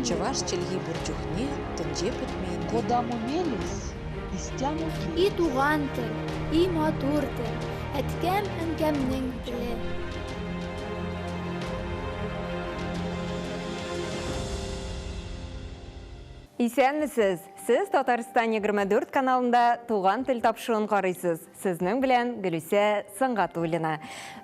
Чӑваш чӗлхи пурчухне тӗнче пӗтмен. Кодаму мелис, истяму И туған тіл, и матур тіл, әткәм әнкәмнең тілі. Исәнмесез, сіз Татарстан 24 каналында туған тіл тапшыуын қарайсыз. Сізнің білән Гүлүсә Сыңғатуллина.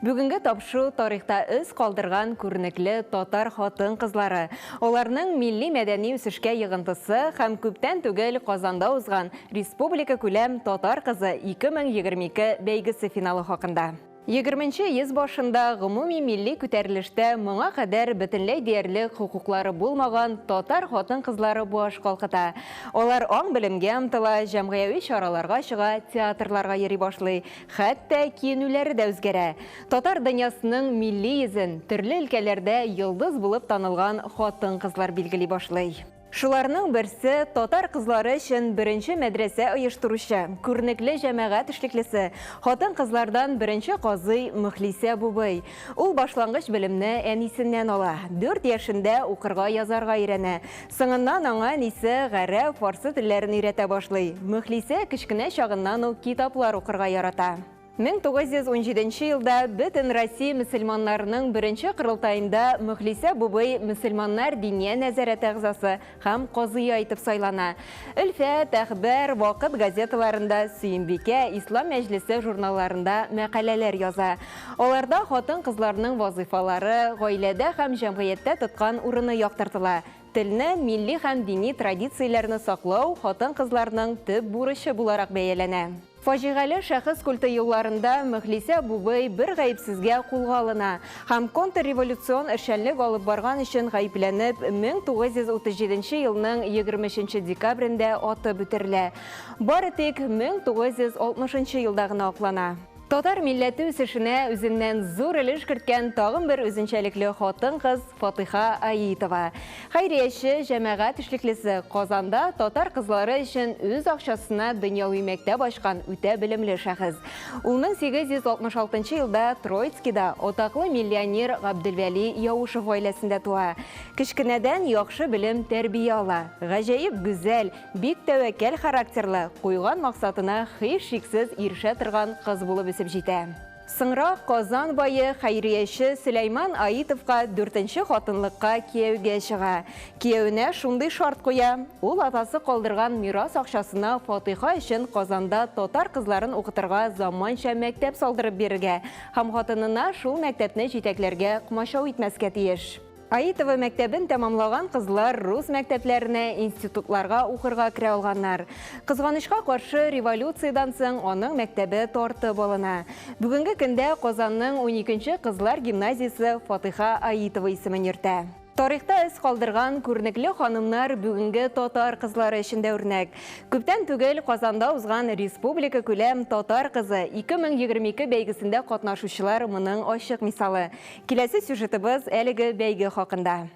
Бүгінгі тапшу тарихта із қалдырған күрнеклі татар хатын қызлары. Оларның милли мәдәни үсішке йығынтысы һәм күптән түгел Казанда узган Республика күләм татар қызы 2022 бәйгесе финалы хакында. 20-нче йөз башында гомуми милли күтәрелештә моңа кадәр бөтенләй диярлек хукуклары булмаган татар хатын-кызлары баш калкыта. Олар аң белемгә омтыла, җәмгыяви чараларга чыга, театрларга йөри башлый, хәтта киенүләре дә үзгәрә. Татар дөньясының милли йөзен төрле өлкәләрдә йолдыз булып танылган хатын-кызлар билгели башлый. Шуларның берсе татар кызлары өчен беренче мәдрәсә оештыручы, күрнекле җәмәгать эшлеклесе, хатын-кызлардан беренче казый Мөхлисә бубый. Ул башлангыч белемне әнисеннән ала. 4 яшендә укырга язарга өйрәнә. Соңыннан аңа әнисе гарәп, фарсы телләрен өйрәтә башлый. Мөхлисә кечкенә чагыннан ук китаплар укырга ярата. 1917 елда бөтен Россия мөселманнарының беренче кырылтайында Мөхлисә бубый мөселманнар диния нәзарәт әгъзасы һәм казыя итеп сайлана. Өлфәт, Әхбәр, Вакыт газеталарында, Сөембикә, Ислам мәҗлесе журналларында мәкаләләр яза. Аларда хатын-кызларның вазифалары, гаиләдә һәм җәмгыятьтә тоткан урыны яктыртыла. Телне, милли һәм дини традицияләрне саклау хатын-кызларның төп бурычы буларак бәяләнә. Фаҗигале шәхес культы елларында Мөхлисә бубый бер гаепсезгә кулга алына һәм контрреволюцион эшчәнлек алып барган өчен гаепләнеп 1937 елның 23 декабрендә атып үтерелә. Бары тик 1960 елда гына аклана. Татар милләте үсешенә үзеннән зур өлеш керткән тагын бер үзенчәлекле хатын-кыз Фатыйха Аитова. Хәйрияче җәмәгать эшлеклесе Казанда татар кызлары өчен үз акчасына дөньяви мәктәп ачкан үтә белемле шәхес. Ул 1866 елда Троицкида атаклы миллионер Габделвәли Яушев гаиләсендә туа. Кечкенәдән яхшы белем тәрбия ала. Гаҗәеп гүзәл, бик тәвәккәл характерлы, куйган максатына һичшиксез ирешә торган кыз булып үсеп җитә. Соңра Казан байы хәйрияче Сөләйман Аитовка 4нче хатынлыкка кияүгә чыга. Кияүенә шундый шарт куя. Ул атасы калдырган мирас акчасына Фатыйха өчен Казанда татар кызларын укытырга заманча мәктәп салдырып бирергә һәм хатынына шул мәктәпне җитәкләргә кумачау итмәскә тиеш. Аитова мәктәбен тәмамлаган кызлар рус мәктәпләренә, институтларга укырга керә алганнар. Кызганычка каршы революциядан соң аның мәктәбе тартып алына. Бүгенге көндә Казанның 12нче кызлар гимназиясе Фатыйха Аитова исемен йөртә. Тарихта эз калдырган күрнекле ханымнар бүгенге татар кызлары өчен дә үрнәк. Күптән түгел Казанда узган Республика күләм татар кызы 2022 бәйгесендә катнашучылар моның ачык мисалы. Киләсе сюжетыбыз әлеге бәйге хакында.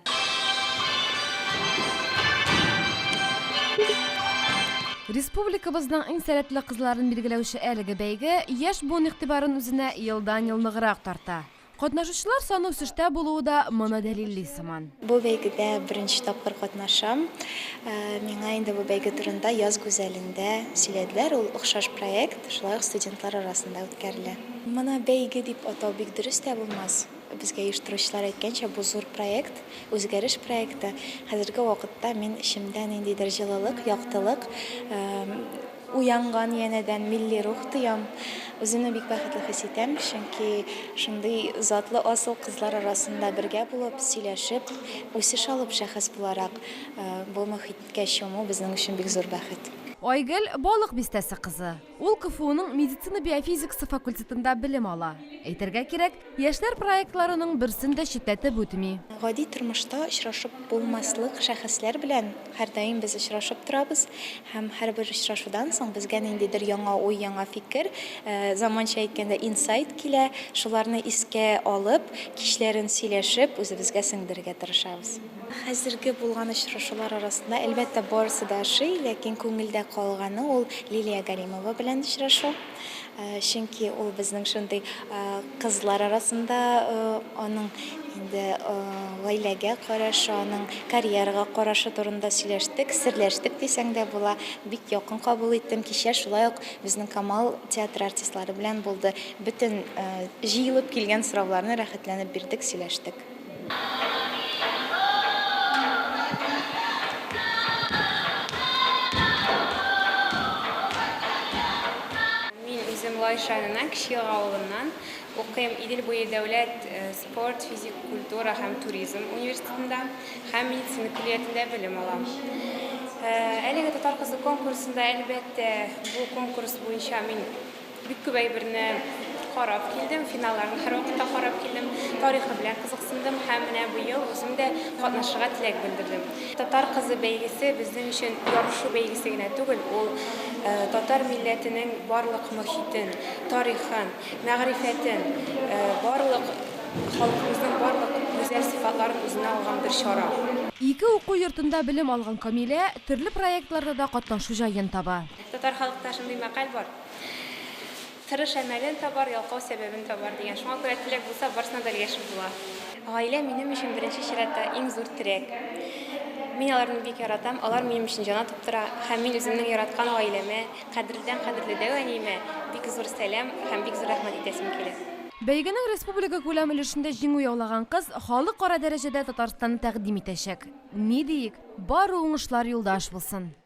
Республикабызның иң сәләтле кызларын билгеләүче әлеге бәйге яшь буын игътибарын үзенә елдан-ел ныграк тарта. Катнашучылар саны үсештә булуы да моны дәлилли сыман. Бу бәйгедә беренче тапкыр катнашам. Миңа инде бу бәйге турында яз гүзәлендә сөйләделәр. Ул охшаш проект, шулай ук студентлар арасында үткәрелә. Моны бәйге дип атау бик дөрес тә булмас. Безгә оештыручылар әйткәнчә, бу зур проект, үзгәреш проекты. Хәзерге вакытта мин ишемдә ниндидер җылылык, яктылык, уянган янәдән милли рух тоям. Үземне бик бәхетле хис итәм, чөнки шундый затлы асыл кызлар арасында бергә булып, сөйләшеп, үсеш алып шәхес буларак бу мөхиткә чуму безнең өчен бик зур бәхет. Айгөл балык бистәсе кызы. Ул КФУның медицина биофизикасы факультетында белем ала. Әйтергә кирәк, яшьләр проектларының берсен дә читләтеп үтми. Гади тормышта очрашып булмаслык шәхесләр белән һәрдаим без очрашып торабыз һәм һәрбер очрашудан соң безгә ниндидер яңа уй, яңа фикер, заманча әйткәндә инсайт килә. Шуларны искә алып, кичләрен сөйләшеп, үзебезгә сеңдерергә тырышабыз. хәзерге булган очрашулар арасында әлбәттә барысы да ошый, ләкин күңелдә калганы ул Лилия Галимова белән очрашу. Чөнки ул безнең шундый кызлар арасында аның инде гаиләгә карашы, аның карьерага карашы турында сөйләштек, серләштек дисәң дә була. Бик якын кабул иттем. Кичә шулай ук безнең Камал театр артистлары белән булды. Бөтен җыелып килгән сорауларны рәхәтләнеп бирдек, сөйләштек. Лайшанынан, Кіші ауылынан оқыйм Идел буе дәүләт спорт, физик, культура һәм туризм университетында һәм медицина күллиятендә белем алам. Әлеге татар кызы конкурсында әлбәттә бу конкурс буенча мин бик күп әйберне карап килдем, финалларны һәр вакытта карап килдем, тарихы белән кызыксындым һәм менә бу ел үзем дә катнашырга теләк белдердем. Татар кызы бәйгесе безнең өчен ярышу бәйгесе генә түгел, ул татар милләтенең барлык мөхитен, тарихын, мәгърифәтен, барлык халкыбызның барлык гүзәл сыйфатларын үзенә алган бер чара. Ике уку йортында белем алган Камилә төрле проектларда да катнашу җаен таба. Татар халкында шундый мәкаль бар. Тырыш әмәлен табар, ялкау сәбәбен табар дигән. Шуңа күрә теләк булса, барысына да яшәп була. Гаилә минем өчен беренче чиратта иң зур терәк. Мин аларны бик яратам, алар минем өчен җан атып тора, һәм мин үземнең яраткан гаиләмә, кадерледән кадерле әниемә бик зур сәлам һәм бик зур рәхмәт итәсем килә. Бәйгенең республика күләм өлешендә җиңү яулаган кыз халыкара дәрәҗәдә Татарстанны тәкъдим итәчәк. Ни диек, бары уңышлар юлдаш булсын.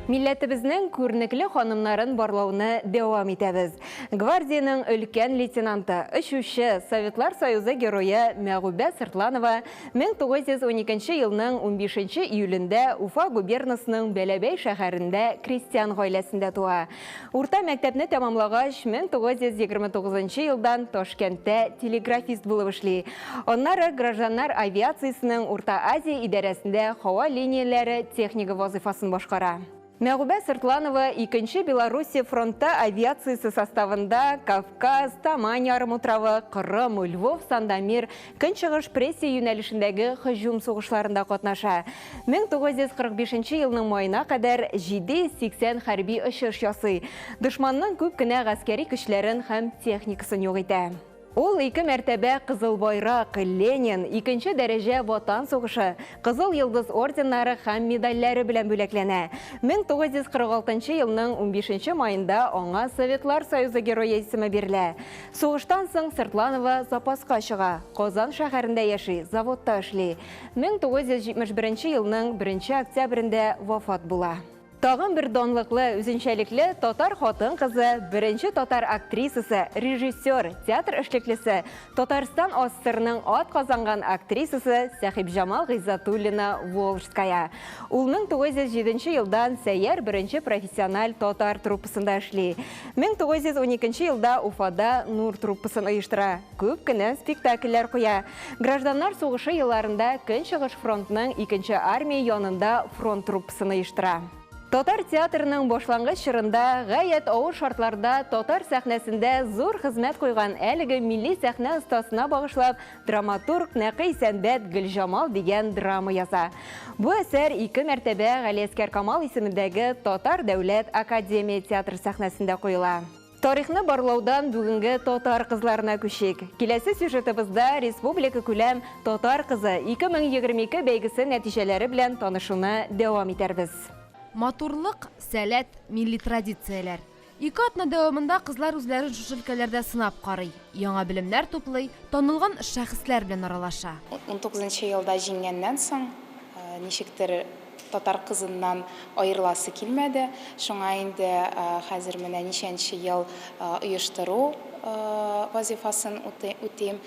Милләтебезнең күренекле ханымнарын барлауны дәвам итәбез. Гвардияның өлкән лейтенанты, очучы, Советлар Союзы герое Мәгъүбә Сыртланова 1912 елның 15 июлендә Уфа губернасының Бәләбәй шәһәрендә крестьян гаиләсендә туа. Урта мәктәпне тәмамлагач, 1929 елдан Ташкентта телеграфист булып эшли. Аннары гражданнар авиациясының Урта Азия идарәсендә һава линияләре техника вазифасын башкара. Мәгъүбә Сыртланова 2-нче Белоруссия фронта авиациясы составында Кавказ, Тамань ярымутравы, Кырым, Львов, Сандомир, Көнчыгыш Прессия юнәлешендәге һөҗүм сугышларында катнаша. 1945 елның майына кадәр 780 хәрби очыш ясый. Дошманның күп кенә гаскәри көчләрен һәм техникасын юк итә. Ул 2 мәртәбә Кызыл байрак, Ленин, 2-нче дәрәҗә Ватан сугышы, Кызыл йолдыз орденнары һәм медальләре белән бүләкләнә. 1946 елның 15 майында аңа Советлар Союзы герое исеме бирелә. Сугыштан соң Сыртланова запаска чыга. Казан шәһәрендә яши, заводта эшли. 1971 елның 1 октябрендә вафат була. Тагын бер данлыклы, үзенчәлекле татар хатын кызы, беренче татар актрисасы, режиссер, театр эшлеклесе, Татарстан АССРның ат казанган актрисасы Сәхибҗамал Гыйззатуллина Волжская. Ул 1907 елдан Сәйяр беренче профессиональ татар труппасында эшли. 1912 елда Уфада Нур труппасын оештыра. Күп кенә спектакльләр куя. Гражданнар сугышы елларында Көнчыгыш фронтның 2-нче армия янында фронт труппасын оештыра. Татар театрының башлангыч чорында гаять авыр шартларда татар сәхнәсендә зур хезмәт куйган әлеге милли сәхнә остасына багышлап драматург Нәкый Сәнбәт Гөлҗамал дигән драма яза. Бу әсәр 2 мәртәбә Галиәскәр Камал исемендәге Татар дәүләт академия театр сәхнәсендә куела. Тарихны барлаудан бүгенге татар кызларына күчик. Киләсе сюжетыбызда республика күләм татар кызы 2022 бәйгесе нәтиҗәләре белән танышуны дәвам итәрбез. Матурлык, сәләт, милли традицияләр. 2 атна дәвамында кызлар үзләрен шушы өлкәләрдә сынап карый, яңа белемнәр туплый, танылган шәхесләр белән аралаша. 19 елда җиңгәннән соң ничектер татар кызыннан аерыласы килмәде. Шуңа инде хәзер менә ничәнче ел оештыру вазифасын үтим.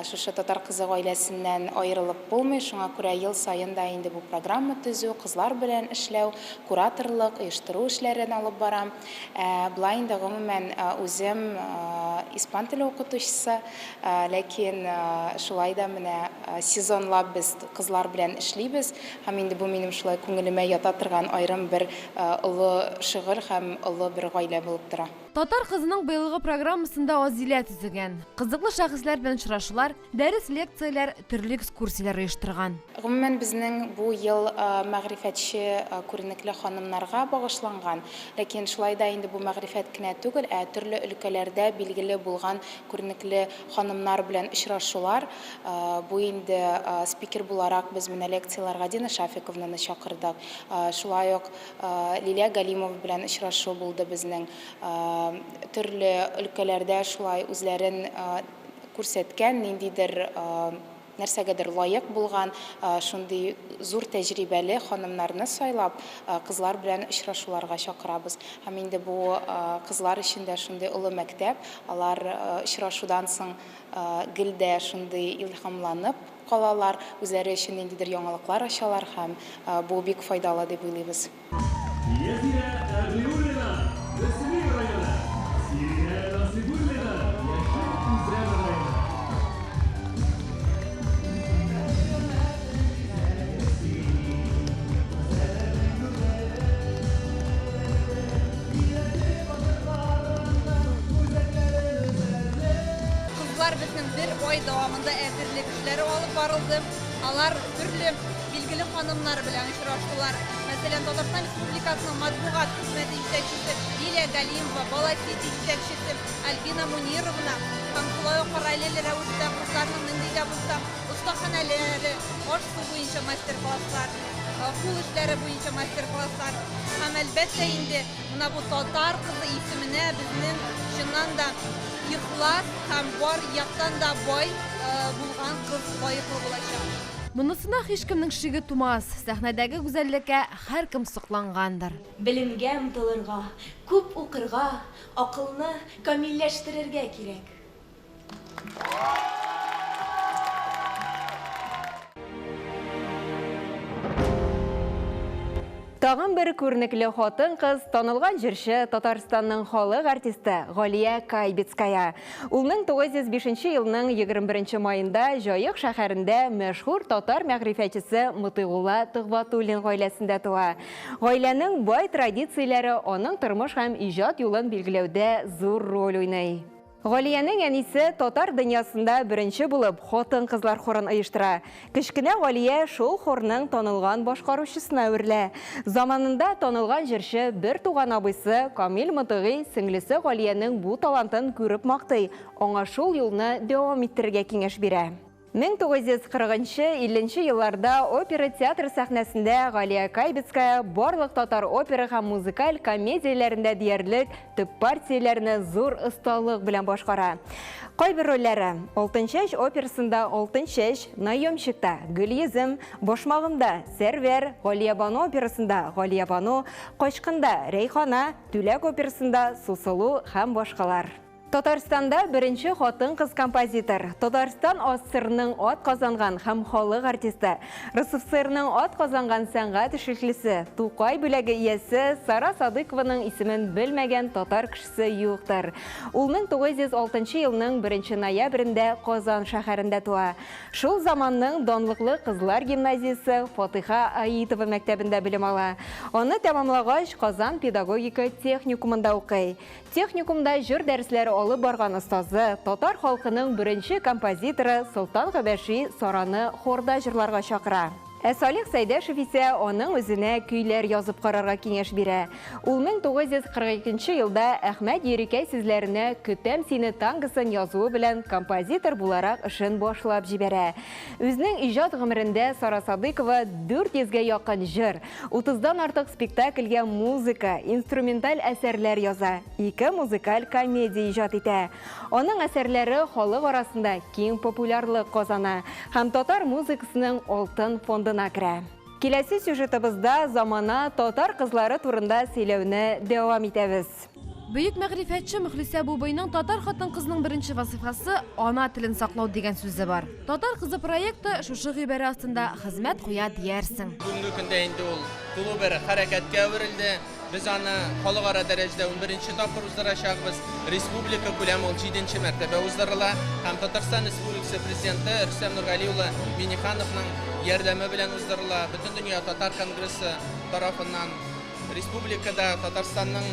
Шушы татар кызы гаиләсеннән аерылып булмый. Шуңа күрә ел сайын да инде бу программа төзү, кызлар белән эшләү, кураторлык, оештыру эшләрен алып барам. Булай инде гомумән үзем испан теле укытучысы, ләкин шулай да менә сезонлап без кызлар белән эшлибез. Һәм инде бу минем шулай күңелемә ята торган аерым бер олы шөгыль һәм олы бер гаилә булып тора. Татар кызының быелгы программасында Азилә төзегән. Кызыклы шәхесләр белән очрашулар, дәрес лекцияләр, төрле экскурсияләр оештырган. Гомумән безнең бу ел мәгърифәтче күренекле ханымнарга багышланган. Ләкин шулай да инде бу мәгърифәт кенә түгел, төрле өлкәләрдә билгеле булган күренекле ханымнар белән очрашулар. Бу инде спикер буларак без менә лекцияларга Дина Шафиковнаны чакырдык. Шулай ук Лилия Галимова белән очрашу булды безнең. Төрле өлкәләрдә шулай үзләрен күрсәткән, ниндидер нәрсәгәдер лайык булган, шундый зур тәҗрибәле ханымнарны сайлап, кызлар белән очрашуларга чакырабыз. Һәм инде бу кызлар өчен дә шундый улы мәктәп, алар очрашудан соң гел дә шундый илһамланып калалар, үзләре өчен ниндидер яңалыклар ачалар һәм бу бик файдалы дип уйлыйбыз. Кызлар безнең бер ай дәвамында әзерлек эшләре алып барылды. Алар төрле билгеле ханымнар белән очраштылар. Мәсәлән, Татарстан Республикасының матбугат хезмәте җитәкчесе Лилия Галимова, Баласит җитәкчесе Альбина Мунировна һәм шулай ук параллель рәвештә кызларның нинди дә булса остаханәләре, аш-су буенча мастер-класслар, кул эшләре буенча мастер-класслар. Һәм әлбәттә инде менә бу татар кызы исеменә безнең чыннан да ихлас һәм бар яктан да бай булган кыз лаеклы булачак. Монысына һич кемнең шиге тумас. Сәхнәдәге гүзәллеккә һәркем соклангандыр. Белемгә омтылырга, күп укырга, акылны камилләштерергә кирәк. Тагын бер күренекле хатын-кыз, танылган җырчы, Татарстанның халык артисты Галия Кайбецкая. Ул 1905 елның 21 маенда Җаек шәһәрендә мәшһүр татар мәгърифәтчесе Мытыгулла Тыгъбатуллин гаиләсендә туа. Гаиләнең бай традицияләре аның тормыш һәм иҗат юлын билгеләүдә зур роль уйный. Галиянең әнисе татар дөньясында беренче булып хатын-кызлар хорын оештыра. Кечкенә Галия шул хорның танылган башкаручысына әверелә. Заманында танылган җырчы бер туган абыйсы Камил Мытыгый сеңлесе Галиянең бу талантын күреп мактый, аңа шул юлны дәвам иттерергә киңәш бирә. 1940-50 елларда опера театр сәхнәсендә Галия Кайбецкая барлык татар опера һәм музыкаль комедияләрендә диярлек төп партияләрне зур осталык белән башкара. Кайбер рольләре: Алтын чәч операсында Алтын чәч, Наемчыкта Гөлйөзем, Башмагымда Сәрвәр, Галиябану операсында Галиябану, Качкында Рәйхана, Түләк операсында Сусылу һәм башкалар. Татарстанда беренче хатын-кыз композитор, Татарстан АССРның ат казанган һәм халык артисты, РСФСРның ат казанган сәнгать эшлеклесе, Тукай бүләге иясе Сара Садыкованың исемен белмәгән татар кешесе юктыр. Ул 1906 елның 1 ноябрендә Казан шәһәрендә туа. Шул заманның данлыклы кызлар гимназиясе Фатыха Аитова мәктәбендә белем ала. Аны тәмамлагач, Казан педагогика техникумында укый. Техникумда җыр дәресләре алып барган остазы, татар халкының беренче композиторы Солтан Габәши Сараны хорда җырларга чакыра. Салих Сәйдәшев исә аның үзенә көйләр язып карарга киңәш бирә. Ул 1942 елда Әхмәт Йөрикәй сүзләренә "Көтәм сине" тангысын язуы белән композитор буларак эшен башлап җибәрә. Үзенең иҗат гомерендә Сара Садыкова 400-гә якын җыр, 30-дан артык спектакльгә музыка, инструменталь әсәрләр яза, 2 музыкаль комедия иҗат итә. Аның әсәрләре халык арасында киң популярлык казана һәм татар музыкасының алтын фонды Киләсе сюжетыбызда замана татар кызлары турында сөйләүне дәвам итәбез. Бөек мәгърифәтче Мөхлисә Бубайның татар хатын-кызның беренче вазифасы ана телен саклау дигән сүзе бар. Татар кызы проекты шушы гыйбарә астында хезмәт куя диярсең. Бүгенге көндә инде ул тулы бер хәрәкәткә әверелде. Biz аны халыкара дәрәҗәдә 11-нче тапкыр уздырачакбыз. Республика күләме 7-нче мәртәбә уздырыла һәм Татарстан Республикасы президенты Рөстәм Нургали улы Миңнехановның ярдәме белән уздырыла. Бөтен дөнья татар конгрессы тарафыннан республикада Татарстанның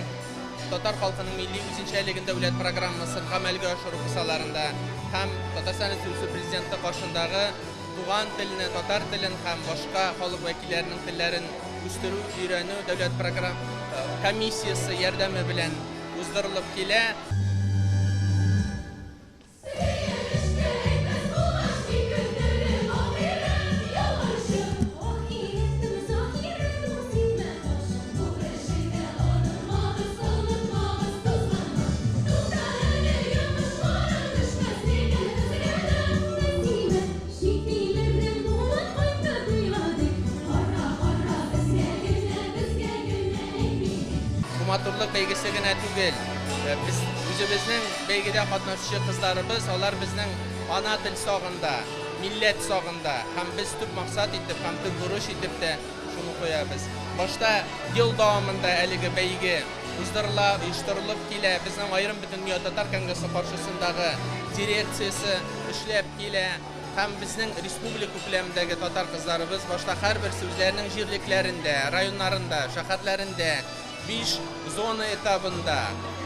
Татар халкының милли үзенчәлеген дәүләт программасын гамәлгә ашыру кысаларында һәм Татарстан Республикасы Президенты каршындагы туган телне, татар телен һәм башка халык вәкилләренең телләрен үстерү, өйрәнү дәүләт программа комиссиясы ярдәме белән уздырылып килә. Матурлык бәйгесе генә түгел. Без үзебезнең бәйгедә катнашучы кызларыбыз, алар безнең ана тел сагында, милләт сагында һәм без төп максат итеп һәм төп бурыч итеп тә шуны куябыз. Башта ел дәвамында әлеге бәйге оештырылып килә. Безнең аерым бөтен дөнья татар конгрессы каршысындагы дирекциясе эшләп килә. Һәм безнең республика күләмендәге татар кызларыбыз башта һәрбер үзләренең җирлекләрендә, районнарында, шәһәрләрендә 5 зона этабында,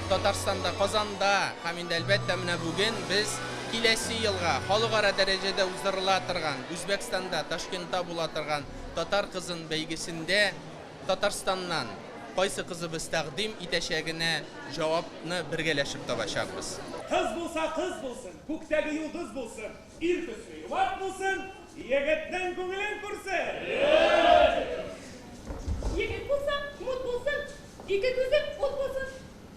Татарстанда, Казанда һәм инде әлбәттә менә бүген без киләсе елга халыкара дәрәҗәдә уздырыла торган, Үзбәкстанда, Ташкентта була торган татар кызын бәйгесендә Татарстаннан кайсы кызыбыз тәкъдим итәчәгенә җавапны бергәләшеп табачакбыз. Кыз булса кыз булсын, күктәге йолдыз булсын, ир төсле юлап булсын, егетнең күңелен күрсен. Егет булса, мут булсын, ике күзем ут булсын.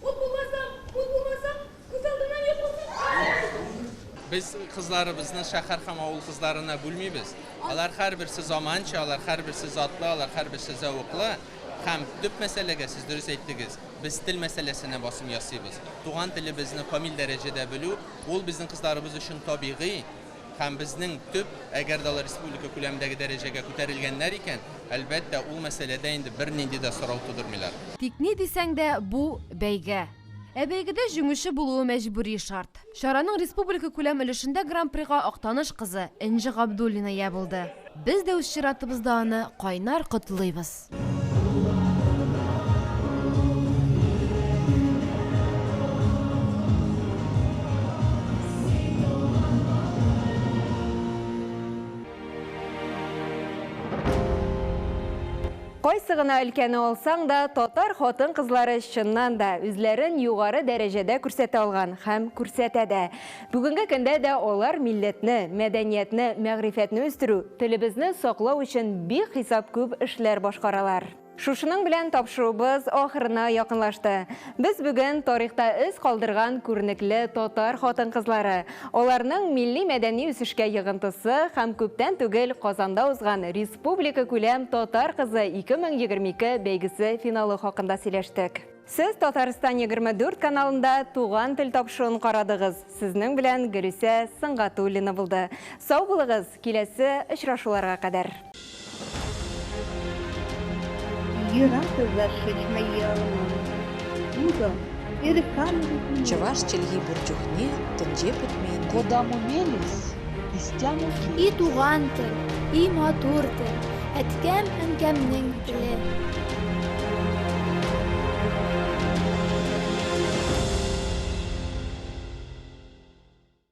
Ут булмаса, күз алдынан юк булсын. Biz kızlarımızın şəhər һәм авыл кызларына бүлмибез. Алар һәрберсе заманча, алар һәрберсе затлы, алар һәрберсе зәвыклы. Һәм төп мәсьәләгә сез дөрес әйттегез. Без тел мәсьәләсенә басым ясыйбыз. Туган телебезне камил дәрәҗәдә белү, ул безнең кызларыбыз өчен табигый. Һәм безнең төп, әгәр дә республика күләмендәге дәрәҗәгә күтәрелгәннәр икән, әлбәттә ул мәсьәләдә инде бернинди дә сорау тудырмыйлар. Тик ни дисәң дә бу бәйге. Бәйгедә җиңүче булуы мәҗбүри шарт. Шараның республика күләм өлешендә гран-прига Актаныш кызы Энҗе Габдуллина ия булды. Без дә үз чиратыбызда аны кайнар котлыйбыз. Кайсы гына өлкәне алсаң да, татар хатын кызлары чыннан да үзләрен югары дәрәҗәдә күрсәтә алган һәм күрсәтә дә. Бүгенге көндә дә алар милләтне, мәдәниятне, мәгърифәтне үстерү, телебезне саклау өчен бик хисап күп эшләр башкаралар. Шушының белән тапшырубыз ахырына якынлашты. Без бүген тарихта эз калдырган күренекле татар хатын-кызлары, аларның милли мәдәни үсешкә йогынтысы һәм күптән түгел Казанда узган республика күләм татар кызы 2022 бәйгесе финалы хакында сөйләштек. Сез Татарстан 24 каналында туган тел тапшыруын карадыгыз. Сезнең белән Гөлүсә Сыңгатуллина булды. Сау булыгыз, киләсе очрашуларга кадәр. Чаваш челги бурчухне, тынже путмейді. Кодаму мелис, истяму ки. И туган тел, и матур тел, әткәм әнкәмнең теле.